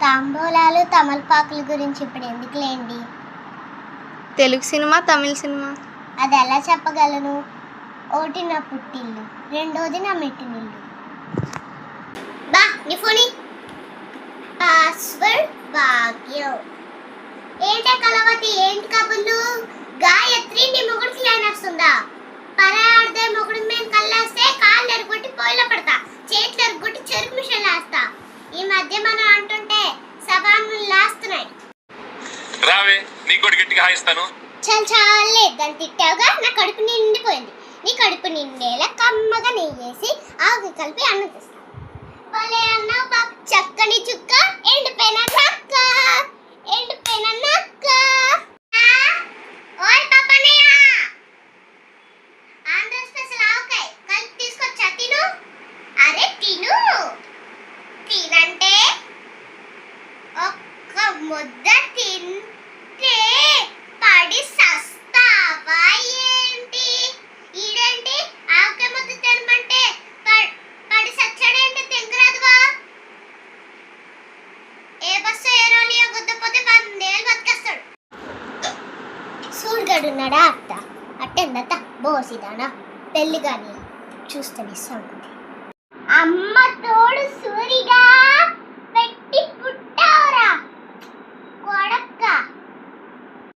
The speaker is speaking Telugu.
తాంబూలాలు తమలపాకుల గురించి ఇప్పుడు ఎందుకులేండి. తెలుగు సినిమా, తమిళ సినిమా అది ఎలా చెప్పగలను? ఒకటి నా పుట్టిల్లు, రెండోది నా మెట్టినిల్లు. బా నీ ఫోని పాస్వర్డ్ భాగ్యం. ఏంటే కలవతి, ఏంటి కబుర్లు? గాయత్రి నీ మొగుడికి లైన్ వస్తుందా? పరాడదే మొగుడి మేము కల్లేస్తే కాళ్ళు ఎరగొట్టి పొయ్యిలో పడతా, చేతులు ఎరగొట్టి చెరుకు మిషన్ లేస్తా. ఈ మధ్య మనం అంటుంటే సభాను లేస్తున్నాయి. రావే నీకోటి గట్టిగా హాయిస్తాను. చాలే దాన్ని తిట్టావుగా, నా కడుపు నిండిపోయింది. నీ కడుపు నిండేలా కమ్మగా నెయ్యేసి ఆవు కలిపి అన్నం తెస్తా. భలే అన్నావు బా, చక్కని చుక్క, ఎండిపోయిన నక్క, ఎండిపోయిన నక్క. ఓయ్ పాపనయ్య, ఆంధ్ర స్పెషల్ ఆవకాయ కలిపి తీసుకొచ్చా, తిను. అరే తిను, తినంటే ఒక్క ముద్ద తింటే పడి సస్తావా ఏంటి? ఈడేంటి ఆవకాయ ముద్ద తినమంటే పడి సచ్చాడేంటి? తింగరాదువా. ఏ బస్సు ఏ రోలియో గుద్దపోతే 100 ఏళ్ళు బతికేస్తాడు. సూర్యుడున్నాడా అత్త? అట్టెందత్త బోసిదానా పెళ్లి కానీ చూస్తాడు సంగతి. అమ్మ తోడు సూరిగా.